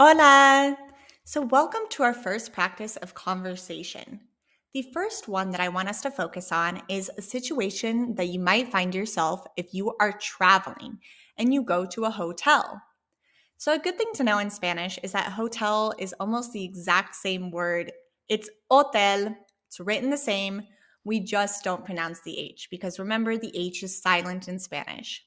Hola! So, welcome to our first practice of conversation. The first one that I want us to focus on is a situation that you might find yourself if you are traveling and you go to a hotel. So, a good thing to know in Spanish is that hotel is almost the exact same word. It's hotel, it's written the same. We just don't pronounce the H because remember, the H is silent in Spanish.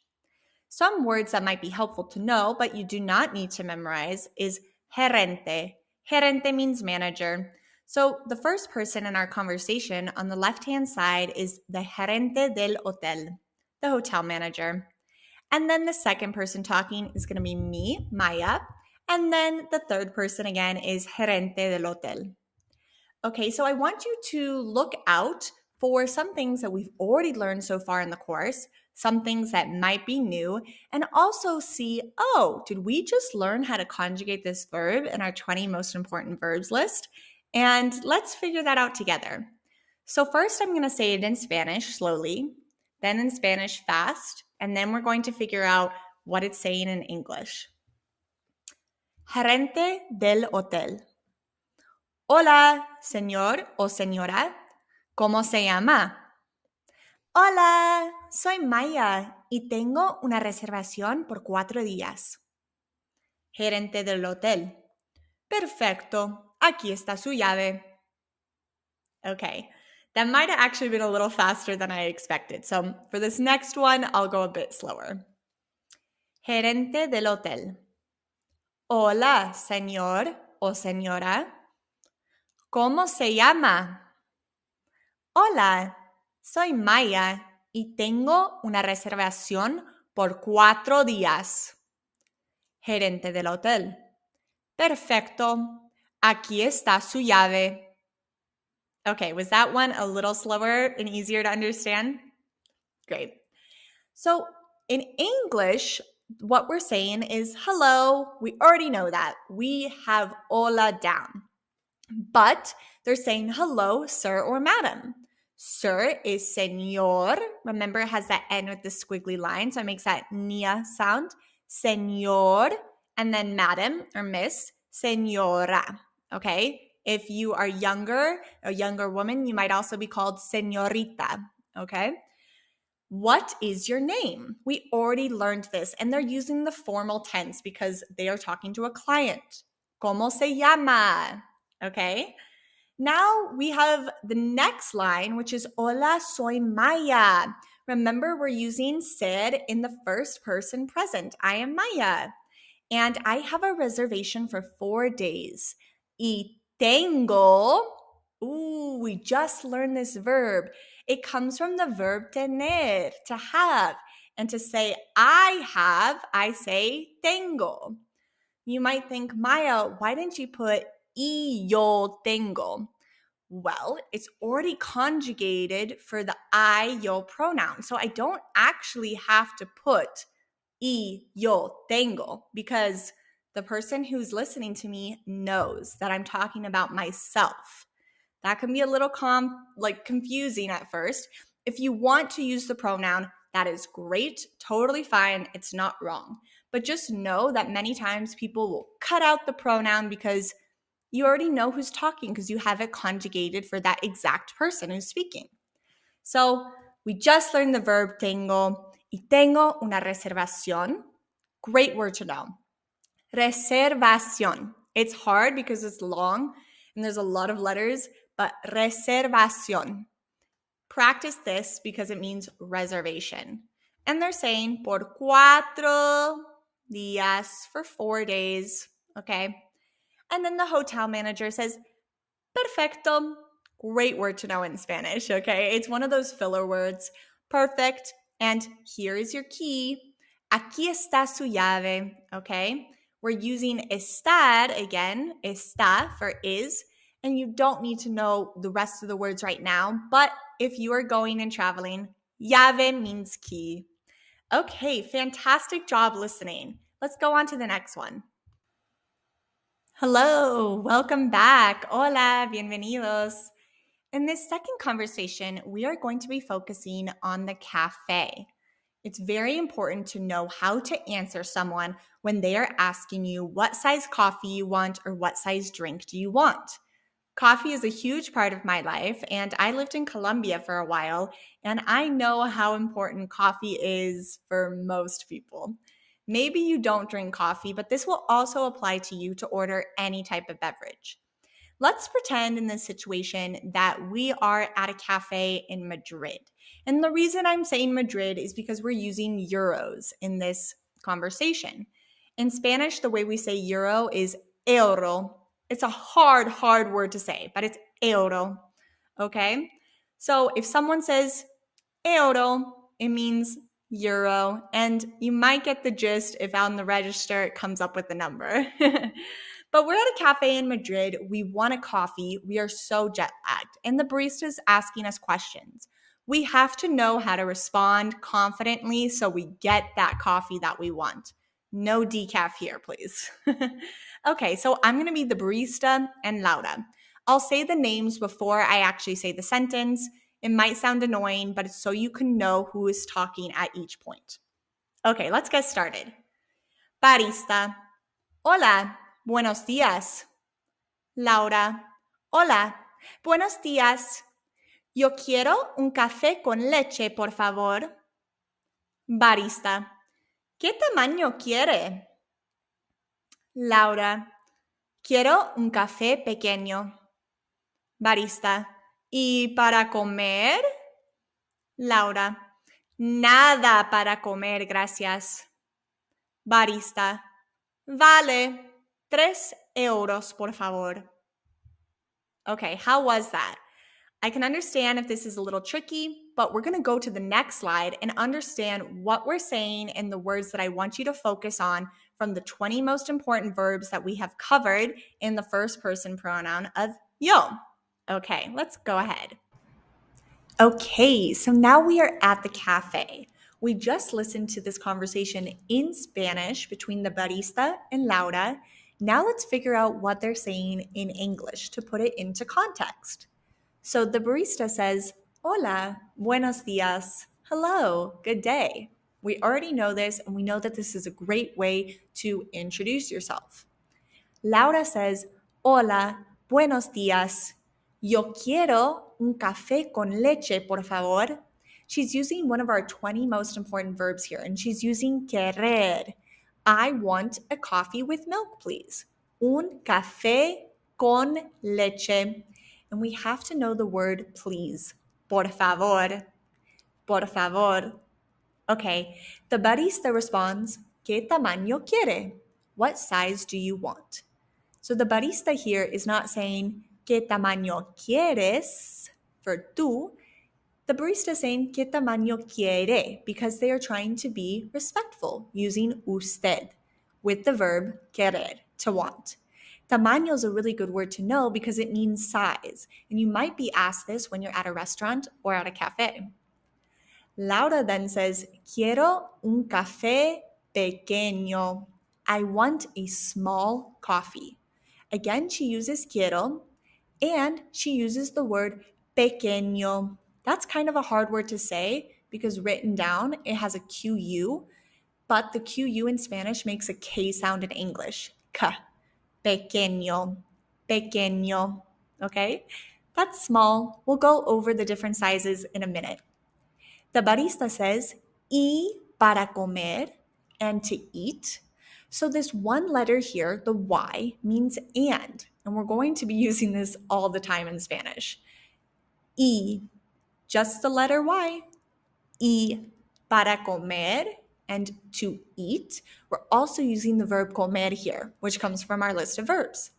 Some words that might be helpful to know, but you do not need to memorize, is gerente. Gerente means manager. So the first person in our conversation on the left-hand side is the gerente del hotel, the hotel manager. And then the second person talking is going to be me, Maya. And then the third person again is gerente del hotel. Okay, so I want you to look out for some things that we've already learned so far in the course, some things that might be new, and also see, oh, did we just learn how to conjugate this verb in our 20 most important verbs list? And let's figure that out together. So first I'm going to say it in Spanish slowly, then in Spanish fast, and then we're going to figure out what it's saying in English. Gerente del hotel. Hola, señor o señora. ¿Cómo se llama? Hola, soy Maya y tengo una reservación por 4 días. Gerente del hotel. Perfecto. Aquí está su llave. Okay, that might have actually been a little faster than I expected. So for this next one, I'll go a bit slower. Gerente del hotel. Hola, señor o señora. ¿Cómo se llama? Hola, soy Maya y tengo una reservación por 4 días. Gerente del hotel. Perfecto. Aquí está su llave. Okay, was that one a little slower and easier to understand? Great. So in English, what we're saying is hello. We already know that. We have hola down. But they're saying hello, sir or madam. Sir is señor. Remember, it has that N with the squiggly line, so it makes that nia sound. Señor. And then madam or miss, señora. Okay? If you are younger, a younger woman, you might also be called señorita. Okay? What is your name? We already learned this, and they're using the formal tense because they are talking to a client. ¿Cómo se llama? Okay? Now we have the next line, which is Hola, soy Maya. Remember, we're using ser in the first person present. I am Maya. And I have a reservation for 4 days. Y tengo. Ooh, we just learned this verb. It comes from the verb tener, to have. And to say I have, I say tengo. You might think, Maya, why didn't you put y yo tengo? Well, it's already conjugated for the I, yo pronoun. So I don't actually have to put y yo tengo because the person who's listening to me knows that I'm talking about myself. That can be a little confusing at first. If you want to use the pronoun, that is great, totally fine, it's not wrong. But just know that many times people will cut out the pronoun because you already know who's talking because you have it conjugated for that exact person who's speaking. So we just learned the verb tengo. Y tengo una reservación. Great word to know. Reservación. It's hard because it's long and there's a lot of letters, but reservación. Practice this because it means reservation. And they're saying por 4 días, for 4 days, okay? And then the hotel manager says, perfecto. Great word to know in Spanish, okay? It's one of those filler words. Perfect. And here is your key. Aquí está su llave, okay? We're using estar again, está for is, and you don't need to know the rest of the words right now, but if you are going and traveling, llave means key. Okay, fantastic job listening. Let's go on to the next one. Hello, welcome back. Hola, bienvenidos. In this second conversation, we are going to be focusing on the cafe. It's very important to know how to answer someone when they are asking you what size coffee you want or what size drink do you want. Coffee is a huge part of my life, and I lived in Colombia for a while, and I know how important coffee is for most people. Maybe you don't drink coffee, but this will also apply to you to order any type of beverage. Let's pretend in this situation that we are at a cafe in Madrid. And the reason I'm saying Madrid is because we're using euros in this conversation. In Spanish, the way we say euro is euro. It's a hard word to say, but it's euro. Okay? So if someone says euro, it means euro. And you might get the gist if on the register it comes up with the number. But we're at a cafe in Madrid. We want a coffee. We are so jet lagged. And the barista is asking us questions. We have to know how to respond confidently so we get that coffee that we want. No decaf here, please. Okay, so I'm going to be the barista and Laura. I'll say the names before I actually say the sentence. It might sound annoying, but it's so you can know who is talking at each point. Okay, let's get started. Barista. Hola, buenos días. Laura. Hola, buenos días. Yo quiero un café con leche, por favor. Barista. ¿Qué tamaño quiere? Laura. Quiero un café pequeño. Barista. ¿Y para comer? Laura. Nada para comer, gracias. Barista. Vale. 3 euros, por favor. Okay, how was that? I can understand if this is a little tricky, but we're going to go to the next slide and understand what we're saying and the words that I want you to focus on from the 20 most important verbs that we have covered in the first person pronoun of yo. Okay, let's go ahead. Okay, so now we are at the cafe. We just listened to this conversation in Spanish between the barista and Laura. Now let's figure out what they're saying in English to put it into context. So the barista says, Hola, buenos días. Hello, good day. We already know this, and we know that this is a great way to introduce yourself. Laura says, Hola, buenos días. Yo quiero un café con leche, por favor. She's using one of our 20 most important verbs here, and she's using querer. I want a coffee with milk, please. Un café con leche. And we have to know the word please. Por favor. Por favor. Okay, the barista responds, ¿Qué tamaño quiere? What size do you want? So the barista here is not saying, ¿Qué tamaño quieres? For tú. The barista is saying, ¿Qué tamaño quiere? Because they are trying to be respectful, using usted with the verb querer, to want. Tamaño is a really good word to know because it means size. And you might be asked this when you're at a restaurant or at a cafe. Laura then says, Quiero un café pequeño. I want a small coffee. Again, she uses quiero, and she uses the word pequeño. That's kind of a hard word to say because written down, it has a QU, but the QU in Spanish makes a K sound in English. K. Pequeño. Pequeño. Okay? That's small. We'll go over the different sizes in a minute. The barista says, y para comer, and to eat. So this one letter here, the Y, means and we're going to be using this all the time in Spanish. Y, just the letter Y. Y para comer, and to eat. We're also using the verb comer here, which comes from our list of verbs.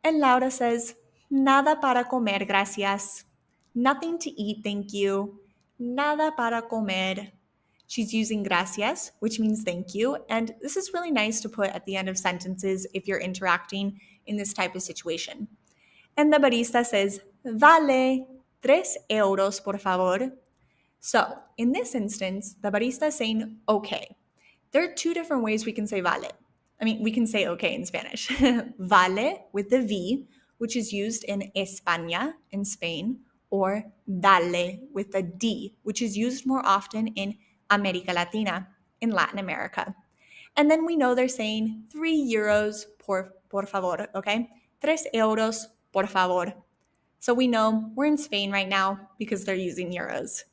And Laura says, nada para comer, gracias. Nothing to eat, thank you. Nada para comer. She's using gracias, which means thank you. And this is really nice to put at the end of sentences if you're interacting in this type of situation. And the barista says, vale 3 euros, por favor. So in this instance, the barista is saying, okay. There are two different ways we can say vale. We can say okay in Spanish. Vale with the V, which is used in España, in Spain, or dale with the D, which is used more often in America Latina, in Latin America. And then we know they're saying 3 euros por favor, okay? 3 euros por favor. So we know we're in Spain right now because they're using euros.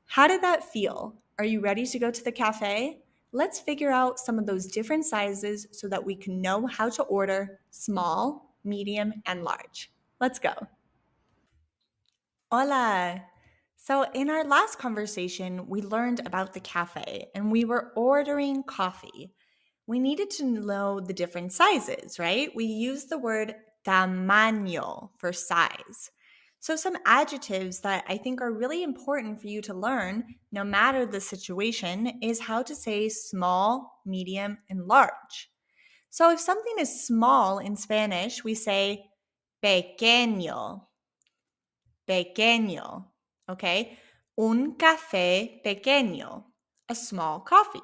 How did that feel? Are you ready to go to the cafe? Let's figure out some of those different sizes so that we can know how to order small, medium, and large. Let's go. Hola. So, in our last conversation, we learned about the cafe and we were ordering coffee. We needed to know the different sizes, right? We used the word tamaño for size. So, some adjectives that I think are really important for you to learn, no matter the situation, is how to say small, medium, and large. So, if something is small in Spanish, we say pequeño, pequeño, okay? Un café pequeño, a small coffee.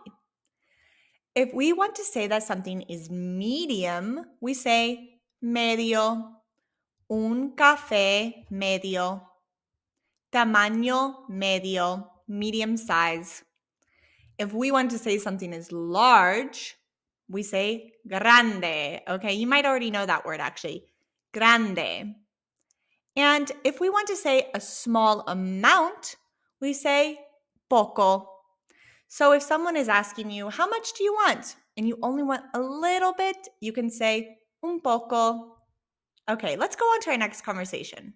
If we want to say that something is medium, we say medio, un café medio, tamaño medio, medium size. If we want to say something is large, we say grande. Okay, you might already know that word actually, grande. And if we want to say a small amount, we say poco. So if someone is asking you, how much do you want? And you only want a little bit, you can say un poco. Okay, let's go on to our next conversation.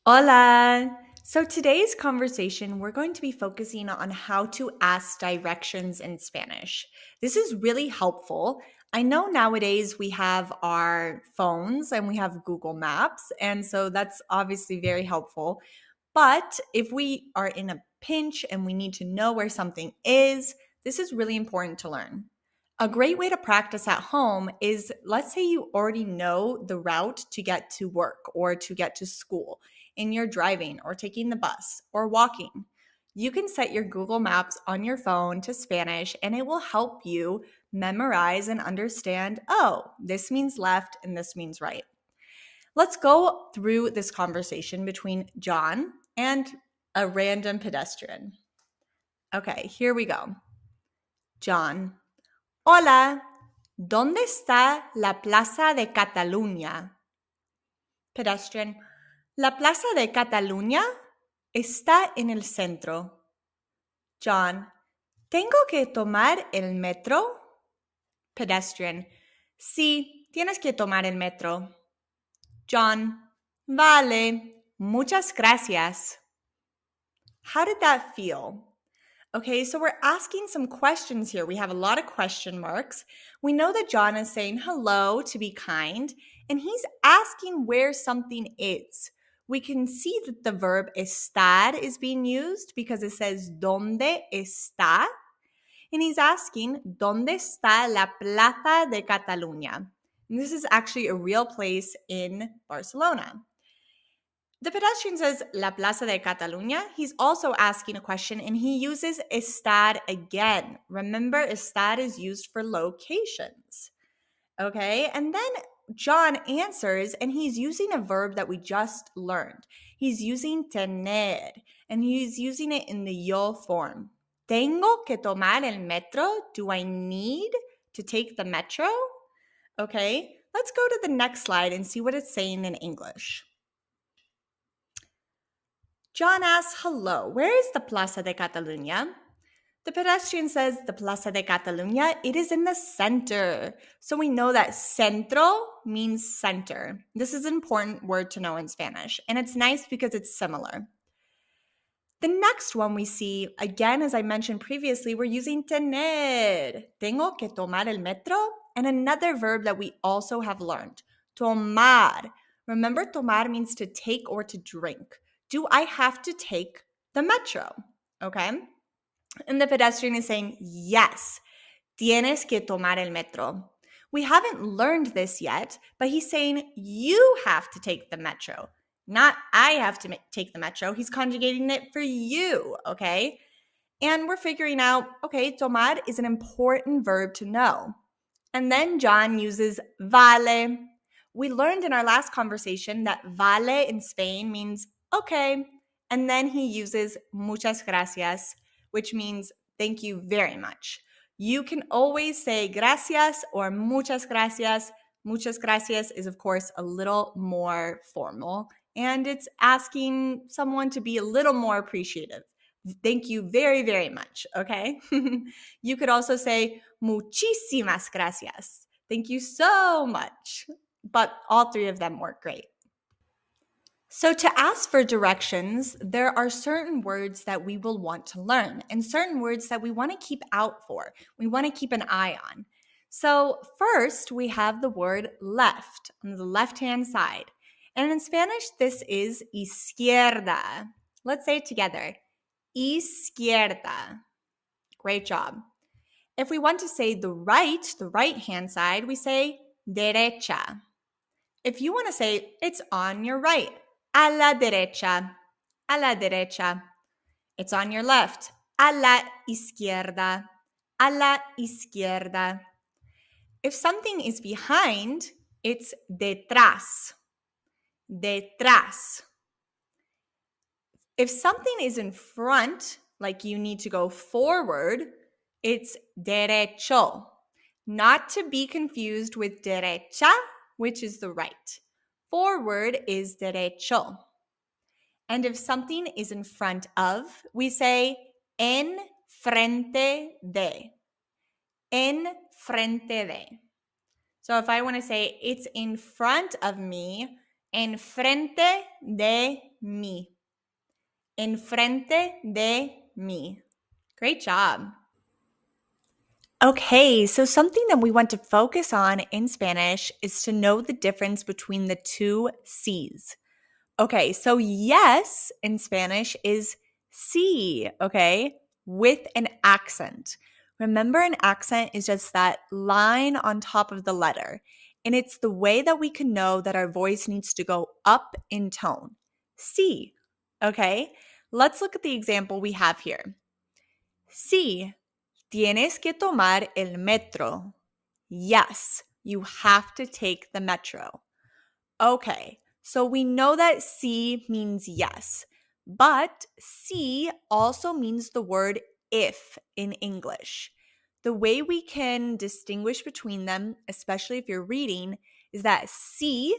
Hola. So today's conversation, we're going to be focusing on how to ask directions in Spanish. This is really helpful. I know nowadays we have our phones and we have Google Maps, and so that's obviously very helpful. But if we are in a pinch and we need to know where something is, this is really important to learn. A great way to practice at home is, let's say you already know the route to get to work or to get to school, and you're driving or taking the bus or walking. You can set your Google Maps on your phone to Spanish, and it will help you memorize and understand, oh, this means left and this means right. Let's go through this conversation between John and a random pedestrian. Okay, here we go. John. Hola, ¿dónde está la Plaza de Cataluña? Pedestrian. La Plaza de Cataluña está en el centro. John. ¿Tengo que tomar el metro? Pedestrian. Sí, tienes que tomar el metro. John. Vale, muchas gracias. How did that feel? Okay, so we're asking some questions here. We have a lot of question marks. We know that John is saying hello to be kind, and he's asking where something is. We can see that the verb estar is being used because it says ¿dónde está? And he's asking ¿dónde está la Plaza de Cataluña? And this is actually a real place in Barcelona. The pedestrian says La Plaza de Cataluña. He's also asking a question and he uses estar again. Remember, estar is used for locations. Okay, and then John answers and he's using a verb that we just learned. He's using tener and he's using it in the yo form. Tengo que tomar el metro. Do I need to take the metro? Okay, let's go to the next slide and see what it's saying in English. John asks, hello, where is the Plaza de Catalunya? The pedestrian says, the Plaza de Catalunya, it is in the center. So we know that centro means center. This is an important word to know in Spanish, and it's nice because it's similar. The next one we see, again, as I mentioned previously, we're using tener. Tengo que tomar el metro. And another verb that we also have learned, tomar. Remember, tomar means to take or to drink. Do I have to take the metro? Okay. And the pedestrian is saying, yes, tienes que tomar el metro. We haven't learned this yet, but he's saying you have to take the metro, not I have to take the metro. He's conjugating it for you, okay? And we're figuring out, okay, tomar is an important verb to know. And then John uses vale. We learned in our last conversation that vale in Spain means okay. And then he uses muchas gracias, which means thank you very much. You can always say gracias or muchas gracias. Muchas gracias is, of course, a little more formal, and it's asking someone to be a little more appreciative. Thank you very, very much, okay? You could also say muchísimas gracias. Thank you so much. But all three of them work great. So to ask for directions, there are certain words that we will want to learn and certain words that we want to keep out for. We want to keep an eye on. So first, we have the word left on the left-hand side. And in Spanish, this is izquierda. Let's say it together. Izquierda. Great job. If we want to say the right-hand side, we say derecha. If you want to say it's on your right, a la derecha, a la derecha. It's on your left, a la izquierda, a la izquierda. If something is behind, it's detrás, detrás. If something is in front, like you need to go forward, it's derecho. Not to be confused with derecha, which is the right. Forward is derecho. And if something is in front of, we say en frente de. En frente de. So if I want to say it's in front of me, en frente de mí. En frente de mí. Great job. Okay, so something that we want to focus on in Spanish is to know the difference between the two C's. Okay, so yes in Spanish is sí, okay, with an accent. Remember, an accent is just that line on top of the letter, and it's the way that we can know that our voice needs to go up in tone. Sí, okay? Let's look at the example we have here. Sí, tienes que tomar el metro. Yes, you have to take the metro. Okay, so we know that sí means yes, but sí also means the word if in English. The way we can distinguish between them, especially if you're reading, is that sí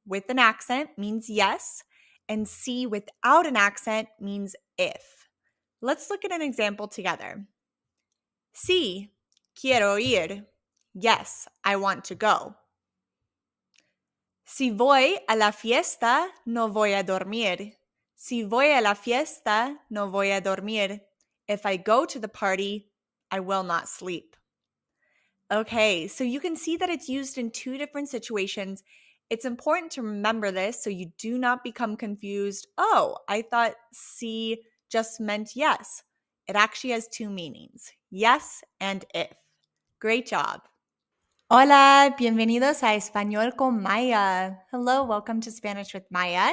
with an accent means yes, and sí without an accent means if. Let's look at an example together. Sí, quiero ir. Yes, I want to go. Si voy a la fiesta, no voy a dormir. Si voy a la fiesta, no voy a dormir. If I go to the party, I will not sleep. Okay, so you can see that it's used in two different situations. It's important to remember this so you do not become confused. Oh, I thought sí just meant yes. It actually has two meanings, yes and if. Great job. Hola, bienvenidos a Español con Maya. Hello, welcome to Spanish with Maya.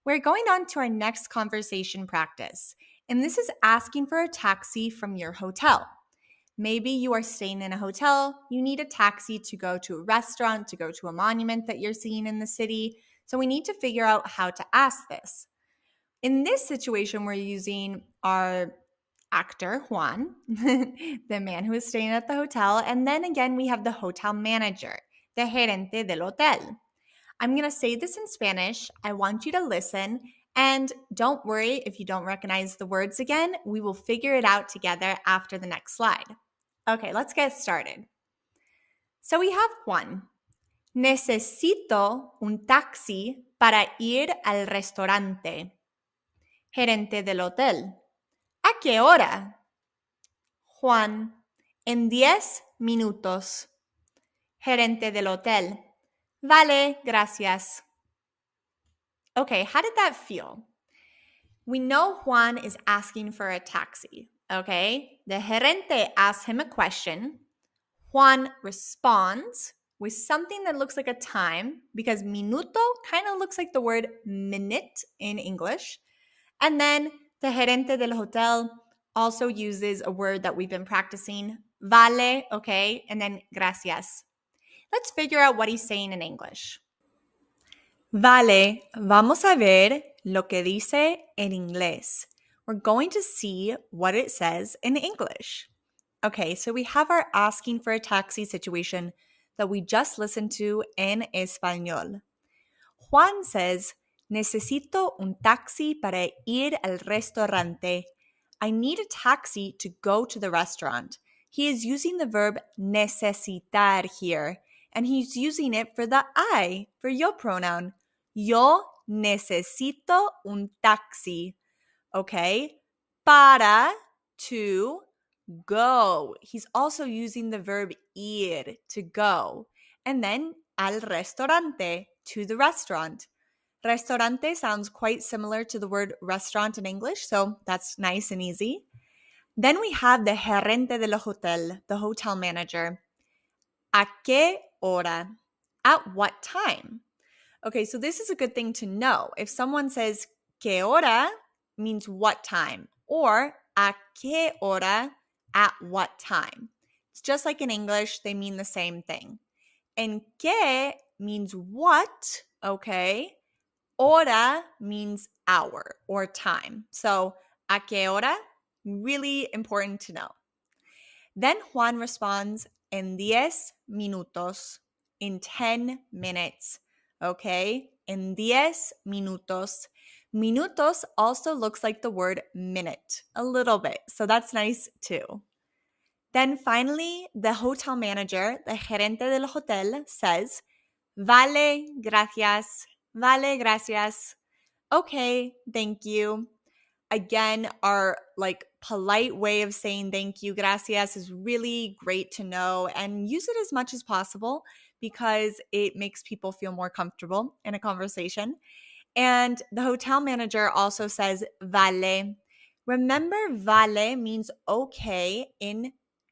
We're going on to our next conversation practice, and this is asking for a taxi from your hotel. Maybe you are staying in a hotel, you need a taxi to go to a restaurant, to go to a monument that you're seeing in the city, so we need to figure out how to ask this. In this situation, we're using our actor, Juan, the man who is staying at the hotel. And then again, we have the hotel manager, the gerente del hotel. I'm going to say this in Spanish. I want you to listen. And don't worry if you don't recognize the words again. We will figure it out together after the next slide. Okay, let's get started. So we have Juan. Necesito un taxi para ir al restaurante. Gerente del hotel. ¿A qué hora? Juan, en 10 minutos. Gerente del hotel. Vale, gracias. Okay, how did that feel? We know Juan is asking for a taxi, okay? The gerente asks him a question. Juan responds with something that looks like a time because minuto kind of looks like the word minute in English. And then the gerente del hotel also uses a word that we've been practicing, vale, okay, and then gracias. Let's figure out what he's saying in English. Vale, vamos a ver lo que dice en inglés. we're going to see what it says in English. Okay, so we have our asking for a taxi situation that we just listened to in Español. Juan says, necesito un taxi para ir al restaurante. I need a taxi to go to the restaurant. He is using the verb necesitar here, and he's using it for the I, for yo pronoun. Yo necesito un taxi. Okay? Para, to, go. He's also using the verb ir, to go. And then al restaurante, to the restaurant. Restaurante sounds quite similar to the word restaurant in English, so that's nice and easy. Then we have the gerente del hotel, the hotel manager. ¿A qué hora? At what time? Okay, so this is a good thing to know. If someone says ¿qué hora? Means what time, or ¿a qué hora? At what time? It's just like in English, they mean the same thing. And ¿qué? Means what, okay? Hora means hour or time. So, ¿a qué hora? Really important to know. Then Juan responds, en 10 minutos, in 10 minutes. Okay? En 10 minutos. Minutos also looks like the word minute a little bit. So that's nice too. Then finally, the hotel manager, the gerente del hotel, says, vale, gracias. Vale, gracias. Okay, thank you. Again, our polite way of saying thank you, gracias, is really great to know, and use it as much as possible because it makes people feel more comfortable in a conversation. And the hotel manager also says vale. Remember, vale means okay in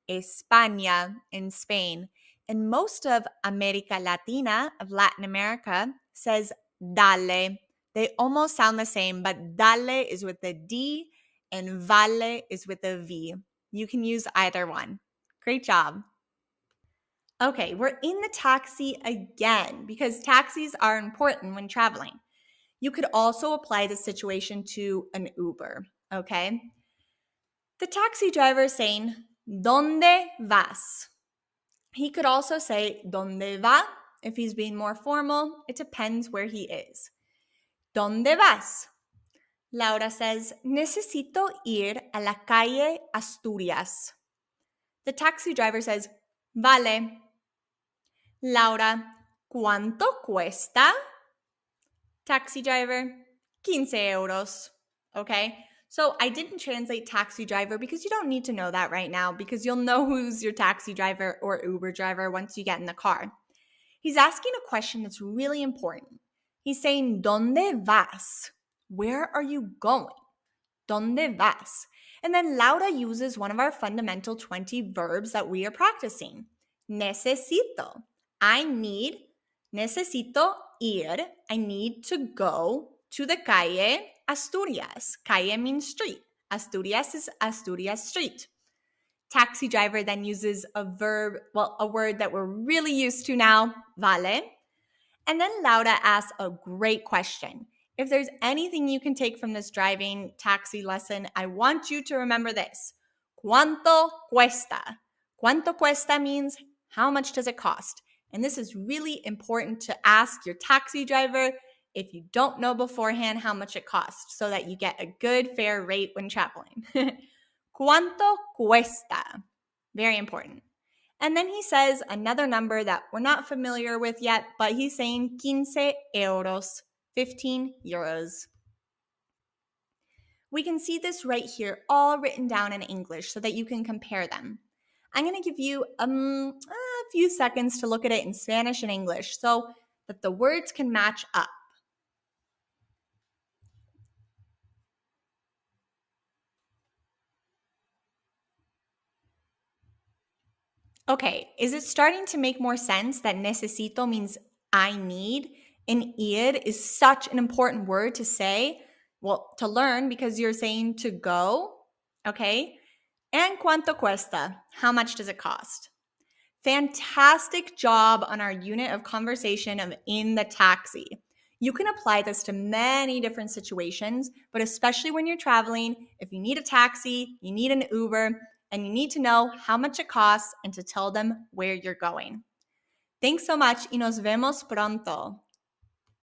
España, in Spain. And most of America Latina, of Latin America, says dale. They almost sound the same, but dale is with the D and vale is with the V. You can use either one. Great job. Okay, we're in the taxi again because taxis are important when traveling. You could also apply this situation to an Uber, okay? The taxi driver is saying, ¿Dónde vas? He could also say, ¿Dónde va? If he's being more formal, it depends where he is. ¿Dónde vas? Laura says, necesito ir a la calle Asturias. The taxi driver says, vale. Laura, ¿cuánto cuesta? Taxi driver, 15 euros. Okay, so I didn't translate taxi driver because you don't need to know that right now because you'll know who's your taxi driver or Uber driver once you get in the car. He's asking a question that's really important. He's saying, ¿Dónde vas? Where are you going? ¿Dónde vas? And then Laura uses one of our fundamental 20 verbs that we are practicing. Necesito. I need. Necesito ir. I need to go to the calle Asturias. Calle means street. Asturias is Asturias Street. Taxi driver then uses a word that we're really used to now, vale. And then Laura asks a great question. If there's anything you can take from this driving taxi lesson, I want you to remember this. ¿Cuánto cuesta? ¿Cuánto cuesta means how much does it cost? And this is really important to ask your taxi driver if you don't know beforehand how much it costs so that you get a good, fair rate when traveling. ¿Cuánto cuesta? Very important. And then he says another number that we're not familiar with yet, but he's saying 15 euros, 15 euros. We can see this right here, all written down in English so that you can compare them. I'm going to give you a few seconds to look at it in Spanish and English so that the words can match up. Okay, is it starting to make more sense that necesito means I need, and ir is such an important word to say, to learn because you're saying to go, okay? And cuánto cuesta? How much does it cost? Fantastic job on our unit of conversation of in the taxi. You can apply this to many different situations, but especially when you're traveling, if you need a taxi, you need an Uber, and you need to know how much it costs and to tell them where you're going. Thanks so much y nos vemos pronto.